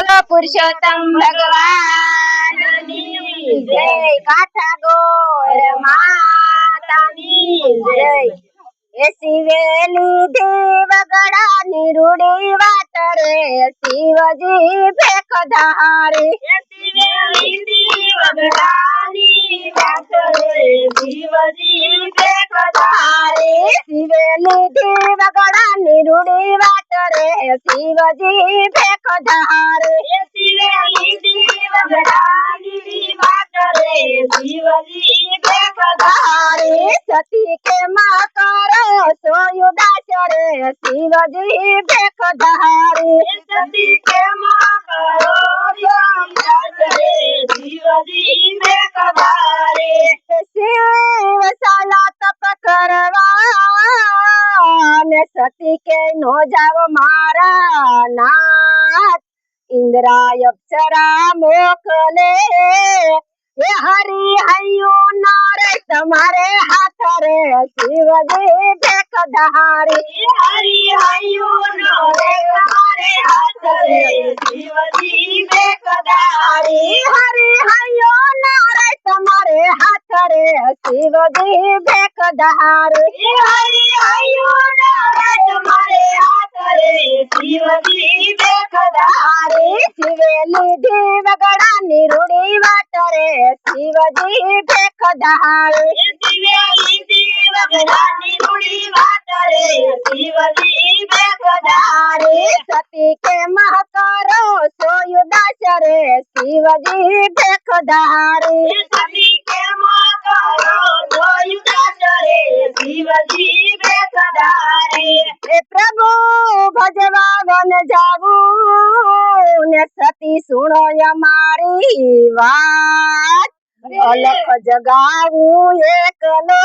બોલો પુરુષોત્તમ ભગવાનની જય, કાઠા ગોર માતાની જય। શિવે લીધી વગડાની રૂડી વાત રે, શિવજી ભેખ ધારી। શિવે લીધી વગડાની વાત રે, શિવજી ભેખ ધારી। શિવે લીધી વગડાની રૂડી વાત રે, શિવજી ભેખ ધારી। શિવે લીધી વગડાની વાત રે, શિવજી ભેખ ધારી। સતી કે માં કરો સોયુદાસ રે, શિવજી ભેખ ધારી। સતી કે માં કરો સોયુદાસ રે, શિવજી ભેખ ધારી। શિવ સાલા તપ કરવા ને સતી કે નો જાવ મારા નાથ, ઇન્દ્રાય અપ્સરા મોકલે એ હરી હૈયું નારે તમારે હાથ રે, શિવજી ભેખ ધારી। હરી હૈયું નારે તમારે હાથ રે, શિવજી ભેખ ધારી। હરી હૈયું નારે તમારે હાથ રે, શિવજી ભેખ ધારી। હરી હૈયું નારે તમારે હાથ રે, શિવજી ભેખ ધારી। શિવે લીધી વગડાની રૂડી વાત રે, શિવજી ભેખ ધારી। શિવે લીધી વગડાની રૂડી વાત રે, શિવજી ભેખ ધારી। સતી કે મહ કરો સોયુદાસ રે, શિવજી ભેખ ધારી। સતી કે મહ કરો સોયુદાસ રે, શિવજી ભેખ ધારી। એ પ્રભુ ભજવા વન જાવું ને સતી સુણો અમારી વાત, અલખ જગાવું એકલો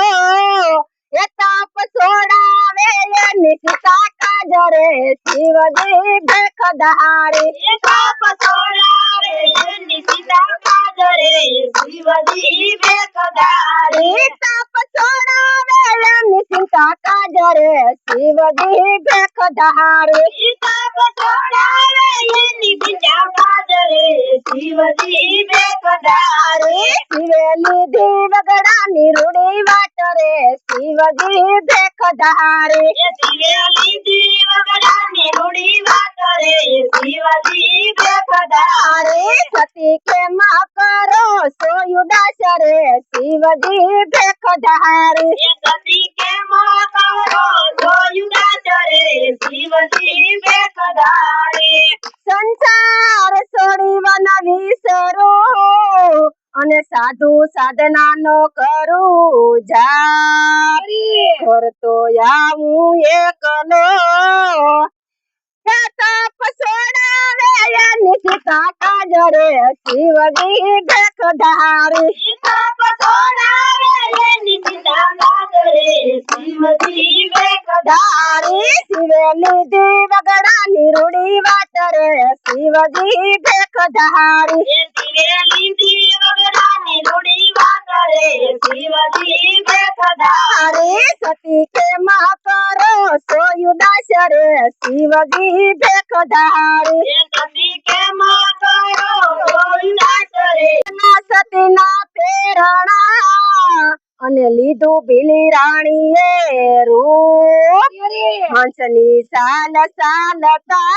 એ તાપ છોડાવે એની સીતા કાજ રે, શિવજી ભેખ ધારી। તાપ છોડાવે એની સીતા કાજ રે, શિવજી ભેખ ધારી। તાપ છોડાવે એની સીતા કાજ રે, શિવજી ભેખ ધારી। તાપ છોડાવે એની સીતા કાજ રે, શિવજી ભેખ ધારી। શિવે લીધી વગડાની રૂડી વાત રે, શિવજી ભેખ ધારી। શિવે લીધી વગડાની રૂડી વાત રે, શિવજી ભેખ ધારી। સતી કે માં કરો સોયુદાસ રે, શિવજી ભેખ ધારી। સતી કે માં કરો સોયુદાસ રે, શિવજી ભેખ ધારી। સંસાર છોડી વન વિસરો અને સાધુ સાધના નો કરું જારી, કરતો આવું એકલો તાપ છોડાવે એની સીતા કાજ રે, શિવજી ભેખ ધારી। તાપ છોડાવે એની સીતા કાજ રે, શિવજી ભેખ ધારી। શિવે લીધી વગડાની રૂડી વાત રે, શિવજી ભેખ ધારી। શિવે લીધી વગડાની રૂડી વાત રે, શિવજી ભેખ ધારી। સતી કે માં કરો સોયુદાસ રે, શિવજી ભેખ ધારી। સતી કે માં કરો સોયુદાસ રે, સતી ના પેરણા અને લીધું ભીલી રાણીએ રૂપ, હંસની સાલ સાલતા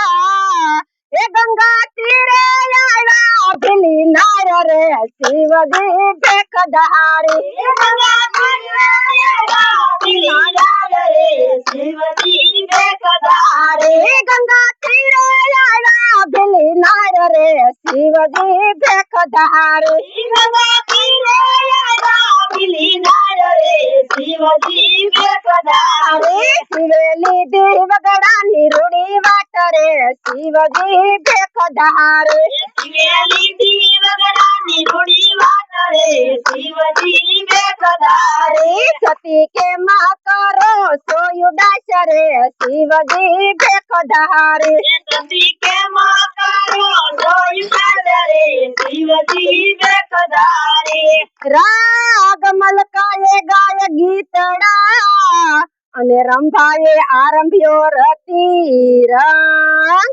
એ ગંગા તીરે આવ્યા ભીલી નાર રે, શિવજી ભેખ ધારી। ગંગા તીરે આવ્યા ભીલી નાર રે, શિવજી ભેખ ધારી। ગંગા તીરે આવ્યા ભીલી નાર રે, શિવજી ભેખ ધારી। ગંગા તીરે આવ્યા ભીલી નાર રે, શિવજી ભેખ ધારી। શિવે લીધી વગડાની રૂડી વાત રે, શિવજી ભેખ ધારી। શિવે લીધી વગડાની રૂડી વાત રે, શિવજી ભેખ ધારી। સતી કે માં કરો સોયુદાસ રે, શિવજી ભેખ ધારી। સતી કે માં કરો સોયુદાસ રે, શિવજી ભેખ ધારી। રાગ મલકાએ ગાય ગીતડા અને રંભાએ આરંભ્યો રતિ રંગ,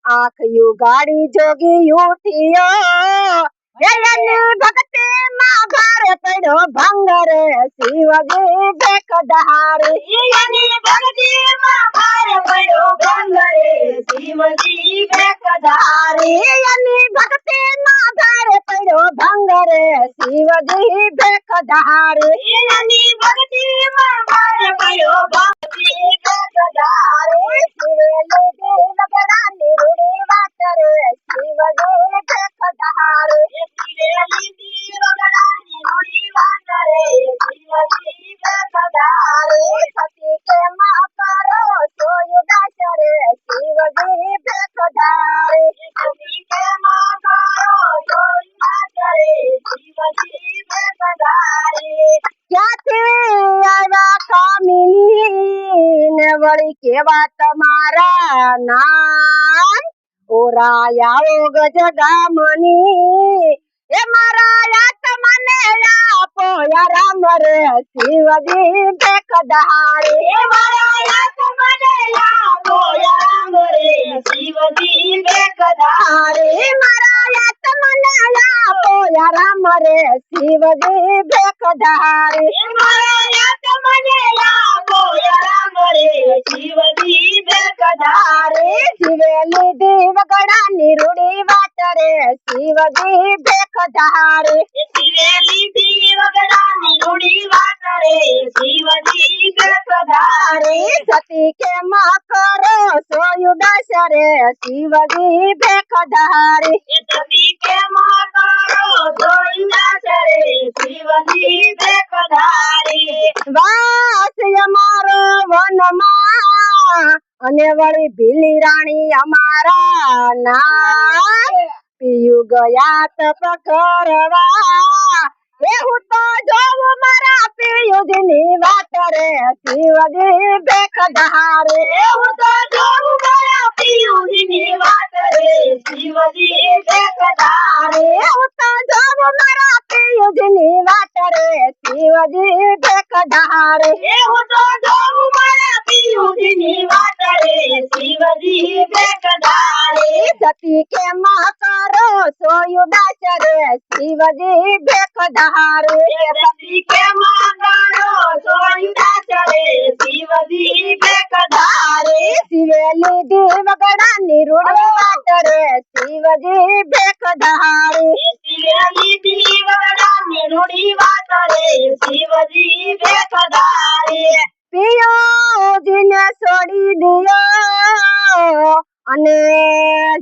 આંખયું ગાડી જોગી ઉઠ્યો એની ભક્તિમાં ભારે પડ્યો ભંગ રે શિવજી ભેખધારી એની ભક્તિમાં ભારે પડ્યો ભંગ રે શિવજી ભેખધારી એની ભક્તિમાં ભારે પડ્યો ભંગ રે શિવજી ભેખધારી એની ભક્તિમાં ભારે પડ્યો ભંગ રે ભેખધારી શિવેલી દેવગડાની રૂડી વાત રે શિવજી ભેખધારી શિવેલી દેવગડાની રૂડી વાત રે શિવજી ભેખધારી સતી કે માં કરો સોયુદાસ રે શિવજી ભેખધારી સતી કે માં કરો સોયુદાસ રે શિવજી ભેખધારી ક્યાંથી આવ્યા કામિની ને વળી કેવા તમારા નામ ઓરાયા ગજગામની એ મારા તમને આપો રામ રે શિવજી ભેખધારી એ મારા તમને આપો રામ રે શિવજી ભેખધારી મારા તમને આપો રામ રે શિવજી ભેખધારી મારા તમને આપો રામ રે શિવજી ભેખધારી શિવેલી દેવગડાની રૂડી વાત રે શિવજી ભેખધારી શિવેલી દેવગડાની રૂડી વાત રે શિવજી ભેખધારી સતી કે માં કરો સોયુદાસ રે શિવજી ભેખધારી સતી કે માં કરો સોયુદાસ રે શિવજી ભેખધારી વાસ અમારો વનમાં અને વળી ભીલી રાણી અમારા ના પિયું ગયા તપ કરવા હું તો જોઉં મારા પિયુજની વાત રે શિવજી ભેખધારી હું તો જોઉં મારા પિયુજની વાત રે શિવજી ભેખધારી હું તો જોઉં મારા પિયુજની વાત રે શિવજી ભેખધારી હું તો જોઉં મારા પિયુજની વાત રે શિવજી ભેખધારી સતી કે માં કરો સોયુદાસ રે શિવજી ભેખધારી સતી કે માં કરો સોયુદાસ રે શિવજી ભેખધારી શિવેલી દેવગડાની રૂડી વાત રે શિવજી ભેખધારી શિવેલી દેવગડાની રૂડી વાત રે શિવજી ભેખધારી પિયોજીને છોડી દિયો અને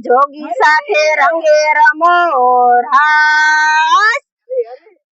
જોગી સાથે રંગે રમો રાસ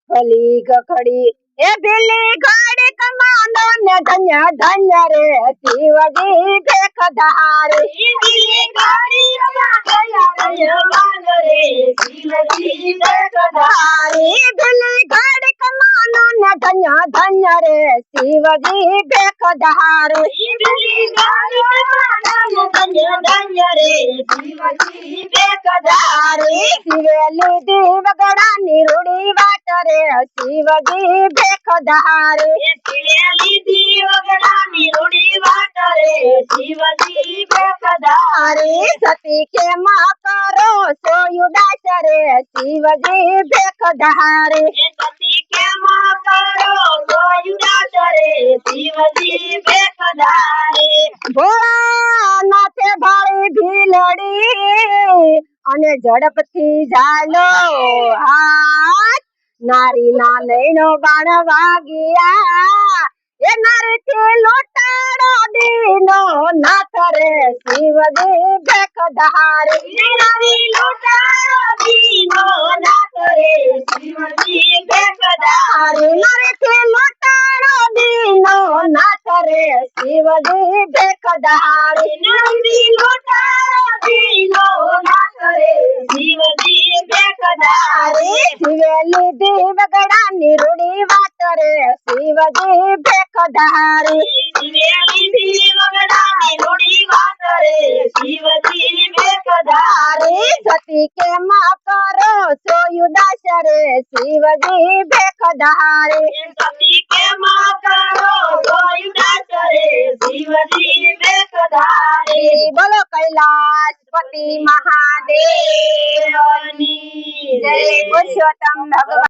ભલી ગખડી એ ભીલી ઘડી કમાનો ને ધન્ય ધન્ય રે શિવજી ભેખધારી ભીલી ઘડી કમાનો રે શિવજી ભેખધારી ભીલી ઘડી કમાનો ને ધન્ય ધન્ય રે શિવજી ભેખધારી ભીલી ઘડી કમાનો ધન્ય ધન્ય રે શિવજી ભેખધારી શિવેલી દેવગડાની રૂડી વાત રે શિવજી ભેખધારી શિવેલી દેવગડાની રૂડી વાત રે શિવજી ભેખધારી સતી કે માં કરો સોયુદાસ રે શિવજી ભેખધારી સતી કે માં કરો સોયુદાસ રે શિવજી ભેખધારી ભોળાનાથે ભાળી ભીલડી અને ઝડપથી ઝાલો હાથ નારી ના નૈનો બાણ વાગ્યા એ નારીથી લોટાડો દીનો નાથ રે શિવજી ભેખધારી નારી લોટાડો દીનો નાથ રે શિવજી ભેખધારી નારીથી લોટાડો દીનો નાથ રે શિવજી ભેખધારી નારી લોટાડો દીનો નાથ રે શિવજી ભેખધારી શિવેલી દેવગડાની રૂડી વાત રે શિવજી ભેખધારી શિવેલી દેવગડાની રૂડી વાત રે શિવજી ભેખધારી धारे सती के माँ करो सो उदास रे शिवजी भेख धारे सती के माँ करो सो उदास रे शिवजी भेख धारे बोलो कैलाशपति महादेव जय पुरुषोत्तम भगवान।